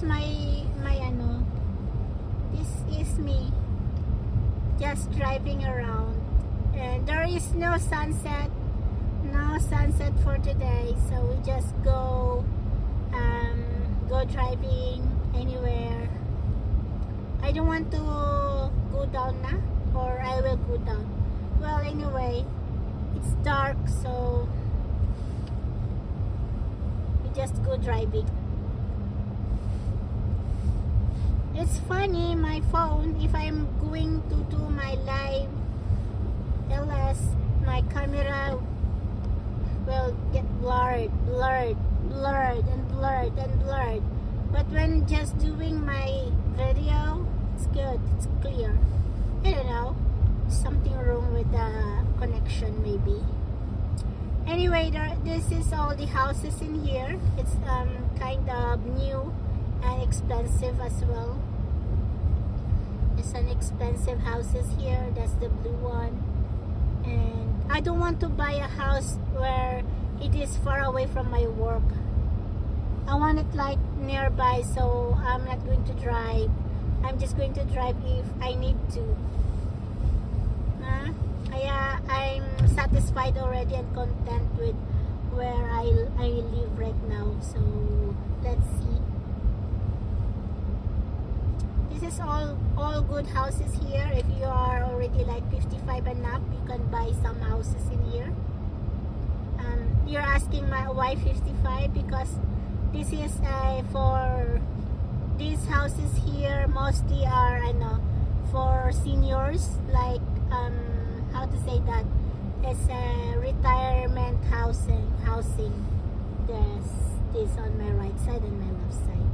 is my ano, this is me just driving around, and there is no sunset for today, so we just go driving anywhere. I don't want to go down na, or I will go down. Well, anyway, it's dark, so we just go driving. It's funny, my phone, if I'm going to do my live LS, my camera will get blurred. But when just doing my video, it's good, it's clear. I don't know, something wrong with the connection maybe. Anyway, this is all the houses in here. It's kind of new and expensive as well. There's some expensive houses here. That's the blue one. And I don't want to buy a house where it is far away from my work. I want it like nearby, so I'm not going to drive. I'm just going to drive if I need to. I'm satisfied already and content with where I live right now. So let's see. This is all good houses here. If you are already like 55 and up, you can buy some houses in here. You're asking why 55? Because this is for these houses here mostly are for seniors, like how to say that, it's a retirement housing. This on my right side and my left side.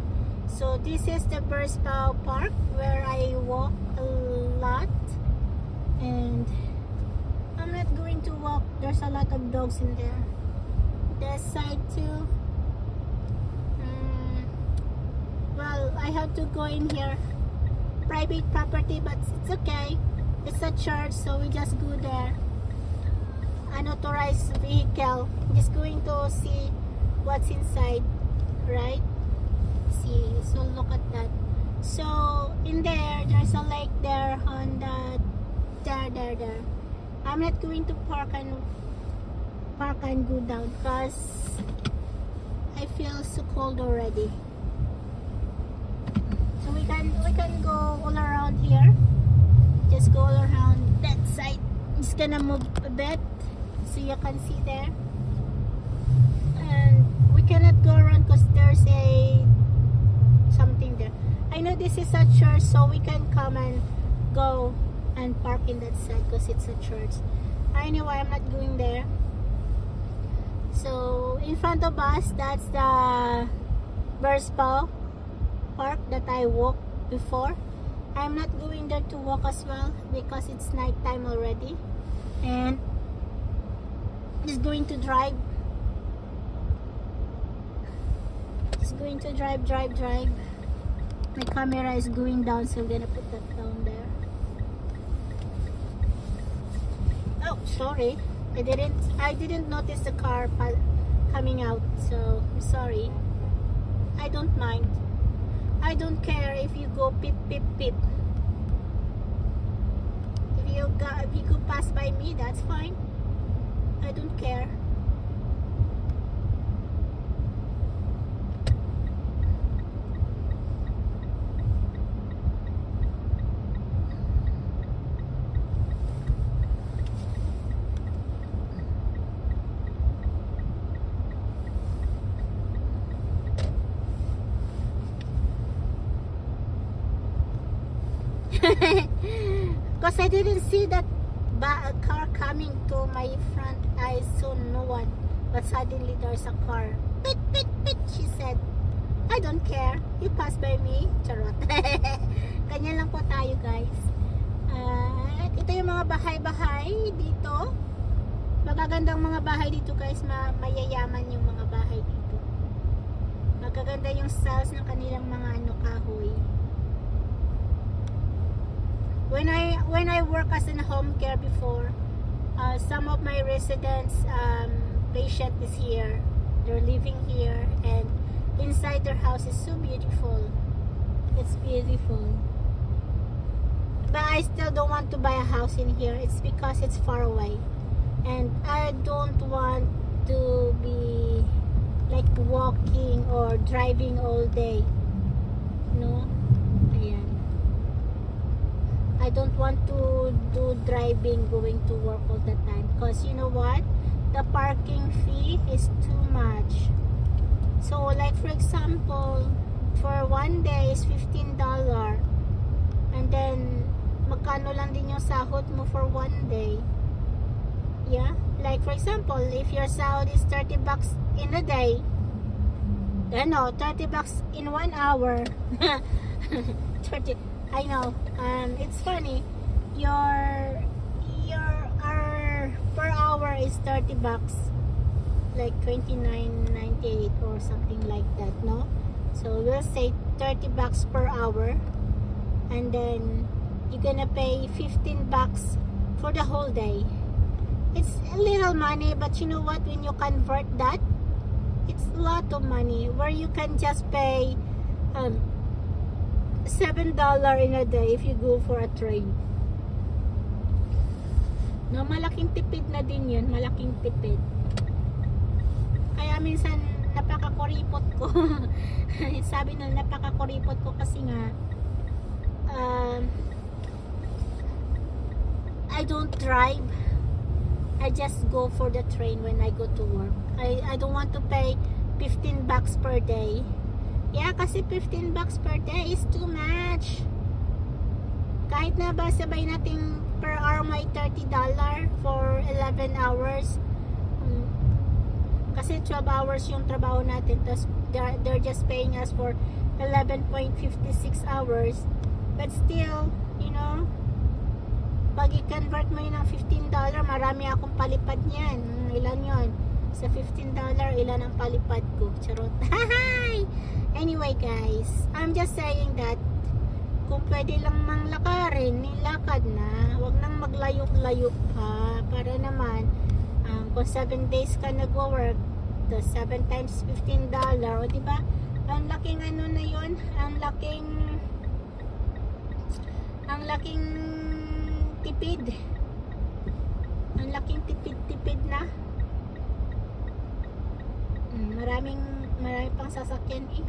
So this is the Burspow Park where I walk a lot, and I'm not going to walk. There's a lot of dogs in there. That side too. Well, I have to go in here. Private property, but it's okay. It's a church, so we just go there. Unauthorized vehicle. Just going to see what's inside, right? See, so look at that. So in there's a lake there on the there. I'm not going to park and go down because I feel so cold already. So we can go all around here. Just go all around that side. Just gonna move a bit so you can see there. And we cannot go around because there's something there. I know this is a church, so we can come and go and park in that side because it's a church. Anyway, I'm not going there. So in front of us, that's the Burspow Park that I walked before. I'm not going there to walk as well because it's night time already, and just going to drive. Just going to drive. My camera is going down, so I'm gonna put that down there. Oh, sorry, I didn't notice the car coming out, so I'm sorry. I don't mind. I don't care if you go pip. If you go pass by me, that's fine. I don't care. Because I didn't see that car coming to my front. I saw no one, but suddenly there's a car. Pit, she said. I don't care. You pass by me. Charot. Ganyan lang po tayo, guys. Ito yung mga bahay-bahay dito. Magagandang mga bahay dito, guys. Mayayaman yung mga bahay dito. Magaganda yung styles ng kanilang mga kahoy. When I work as in home care before, some of my residents patient is here. They're living here, and inside their house is so beautiful. It's beautiful. But I still don't want to buy a house in here. It's because it's far away. And I don't want to be like walking or driving all day. No? Ayan. I don't want to do driving, going to work all the time. Because you know what? The parking fee is too much. So like for example, for one day is $15. And then magkano lang din yung sahod mo for one day. Yeah, like for example, if your sahod is $30 in a day, no, $30 in 1 hour. 30, I know, it's funny, your per hour is $30, like $29.98 or something like that, no? So we'll say $30 per hour, and then you're gonna pay $15 for the whole day. It's a little money, but you know what, when you convert that, it's a lot of money, where you can just pay $7 in a day if you go for a train. No, malaking tipid na din yun, malaking tipid. Kaya minsan napakakuripot ko. Sabi na napakakuripot ko kasi nga I don't drive. I just go for the train when I go to work. I don't want to pay $15 per day. Yeah, kasi $15 per day is too much. Kahit na ba sabay nating per hour may $30 for 11 hours. Kasi 12 hours yung trabaho natin. Tapos they're just paying us for 11.56 hours. But still, you know, pag i-convert mo yun ng $15, marami akong palipad niyan. Ilan yun? Sa $15, ilan ang palipad ko? Charot. Anyway guys, I'm just saying that kung pwede lang manglakarin, nilakad na. Huwag nang maglayo-layo pa. Para naman, kung 7 days ka nag-work, the 7 times $15, o diba? Ang laking ano na yun? Ang laking tipid. Ang laking tipid na. Marami pang sasakyan eh.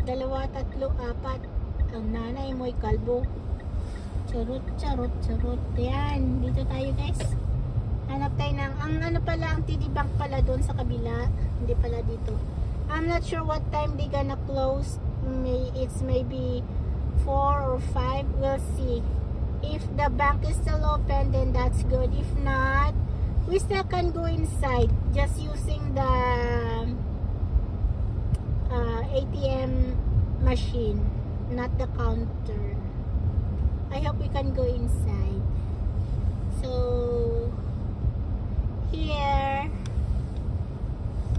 2, 3, 4. Ang nanay mo'y kalbo. Charot. Ayan, dito tayo guys. Hanap tayo ng, ang ano pala, ang TD Bank pala doon sa kabila. Hindi pala dito. I'm not sure what time they gonna close. It's maybe 4 or 5. We'll see. If the bank is still open, then that's good. If not, we still can go inside just using the ATM machine, not the counter. I hope we can go inside. So here,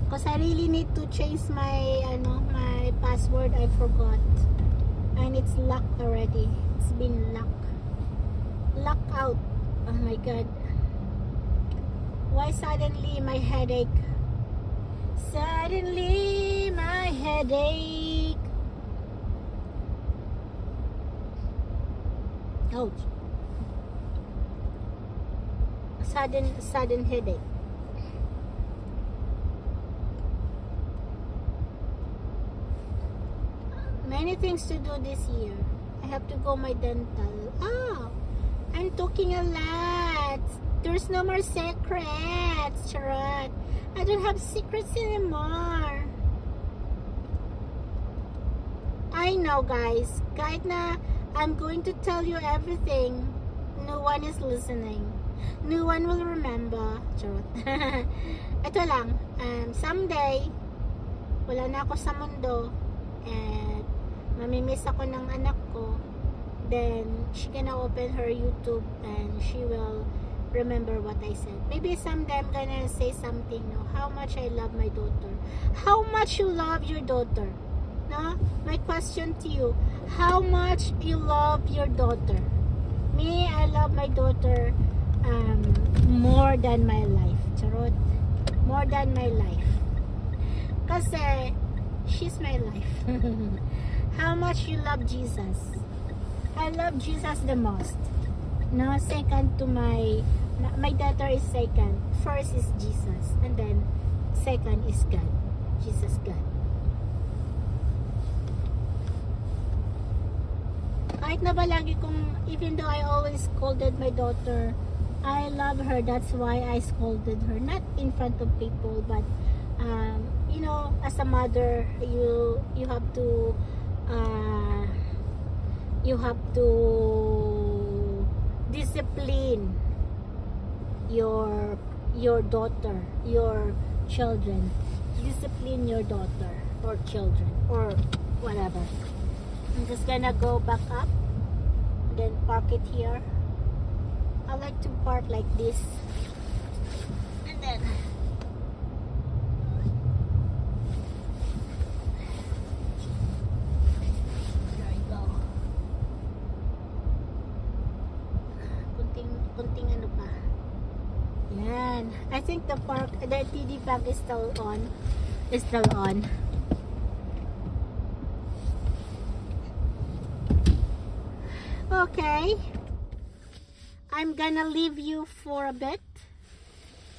because I really need to change my my password. I forgot, and it's locked already. It's been locked out. Oh my god, why suddenly my headache? Suddenly my headache. Ouch. Sudden headache. Many things to do this year. I have to go my dental. Oh, I'm talking a lot. There's no more secrets, charot. I don't have secrets anymore. I know guys, kahit na I'm going to tell you everything, no one is listening. No one will remember. Charot. Ito lang, someday, wala na ako sa mundo, and mamimiss ako ng anak ko, then she gonna open her YouTube and she will remember what I said. Maybe someday I'm gonna say something, no? How much I love my daughter. How much you love your daughter? No? My question to you, how much you love your daughter? Me, I love my daughter more than my life. Charot. More than my life. Kasi, she's my life. How much you love Jesus? I love Jesus the most. No, second to my daughter is second. First is Jesus. And then, second is God. Jesus God. Kahit na ba lagi kong, even though I always scolded my daughter, I love her. That's why I scolded her. Not in front of people, but you know, as a mother, you have to discipline your daughter, your children. Discipline your daughter or children or whatever. I'm just gonna go back up, then park it here. I like to park like this, and then there you go. Kunting ano pa. Yan. I think the TD bag is still on. Okay, I'm gonna leave you for a bit,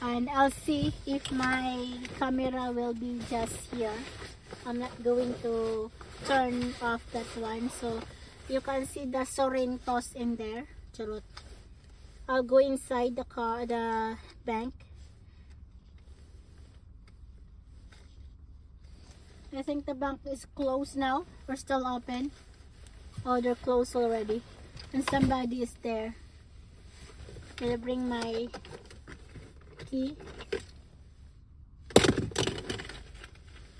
and I'll see if my camera will be just here. I'm not going to turn off that one, so you can see the Sorrentos in there. Charot. I'll go inside the bank. I think the bank is closed now, or still open. Oh, they're closed already. And somebody is there. Gonna bring my key.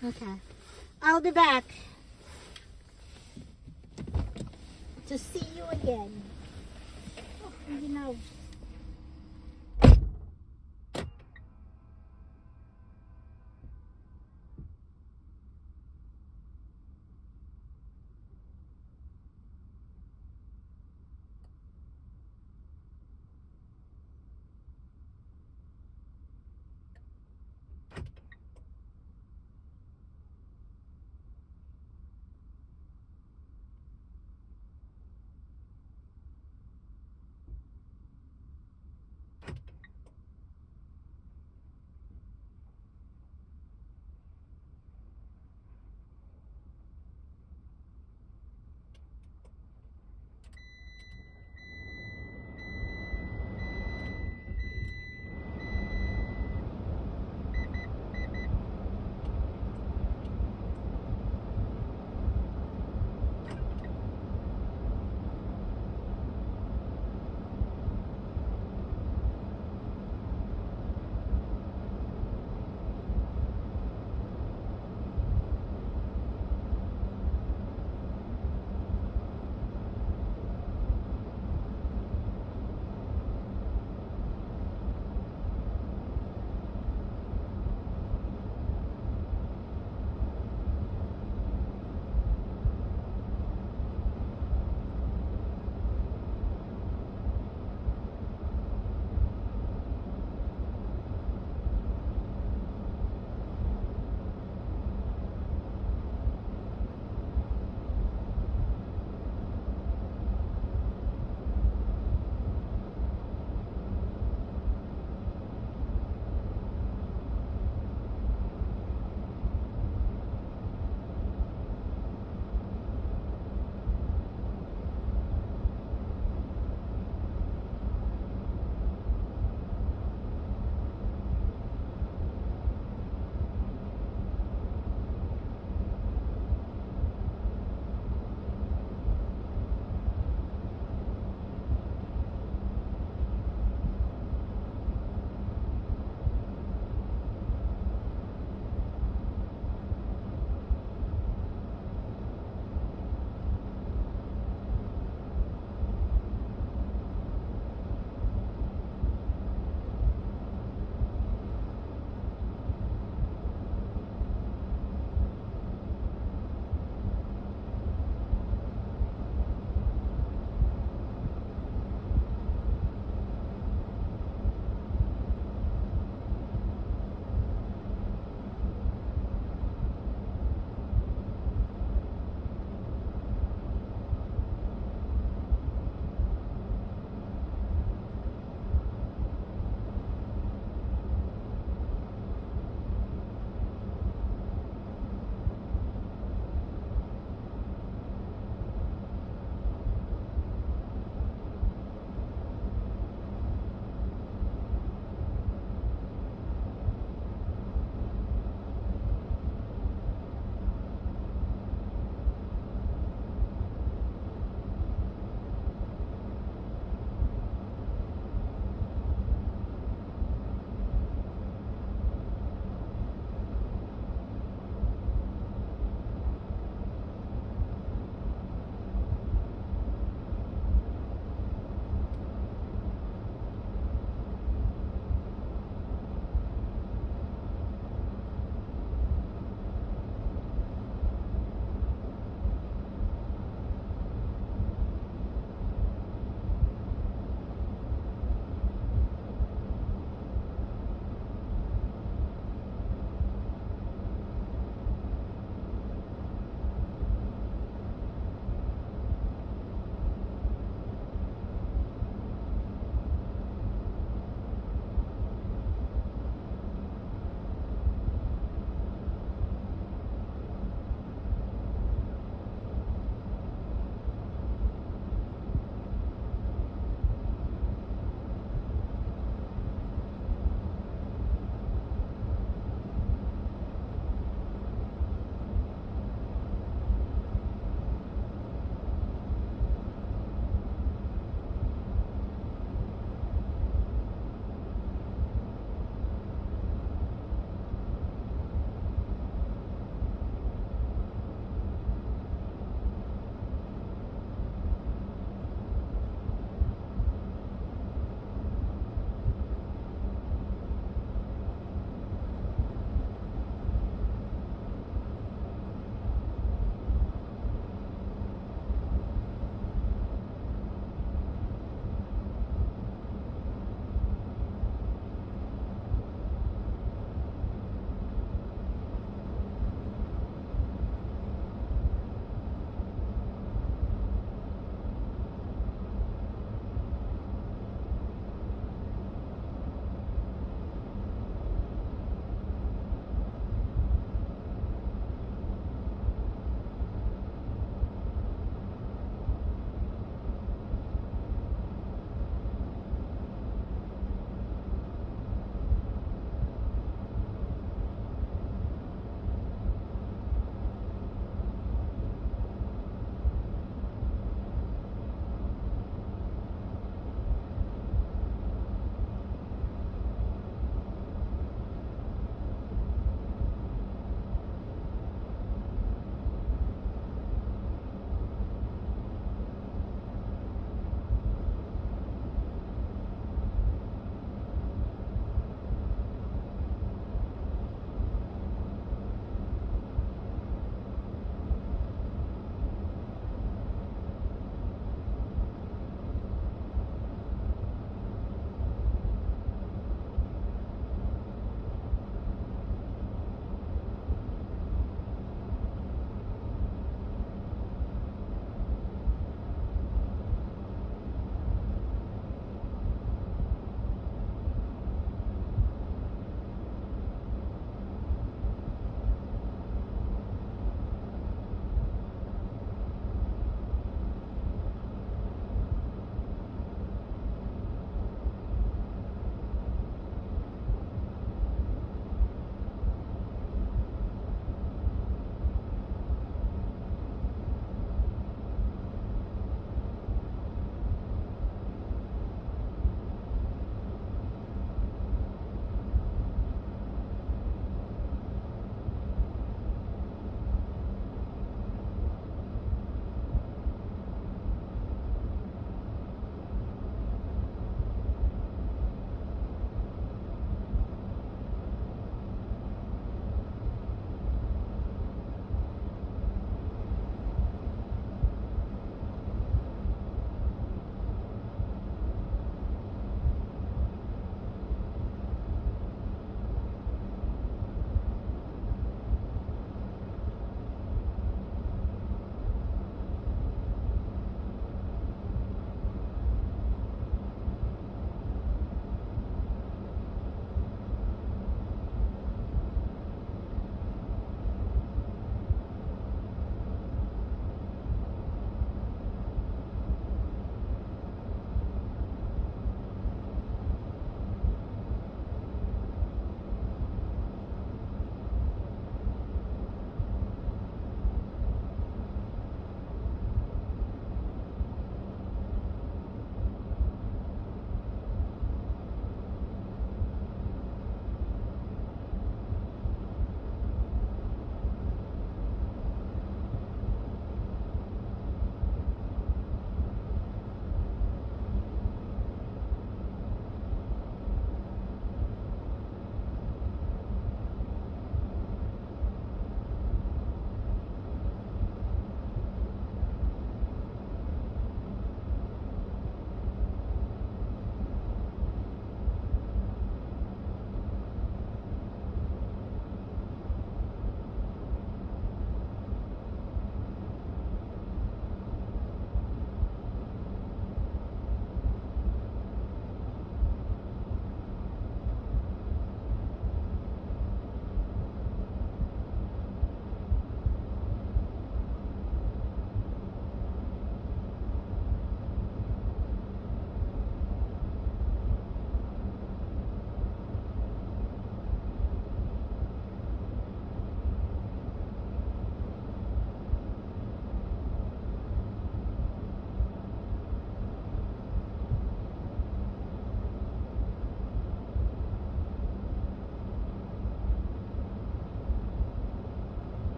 Okay. I'll be back to see you again. Oh, you know.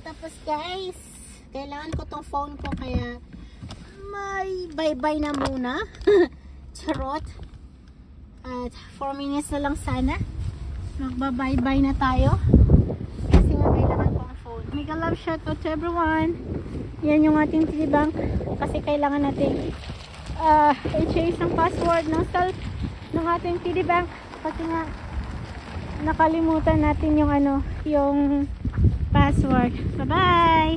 Tapos guys, kailangan ko tong phone ko kaya may bye-bye na muna. Charot. At 4 minutes na lang sana. Magba-bye-bye na tayo. Kasi nga kailangan ko ang phone. Mega love shout out to everyone. Yan yung ating TD Bank. Kasi kailangan natin i-change ang password ng ating TD Bank. Kasi nga nakalimutan natin yung yung password. Bye-bye!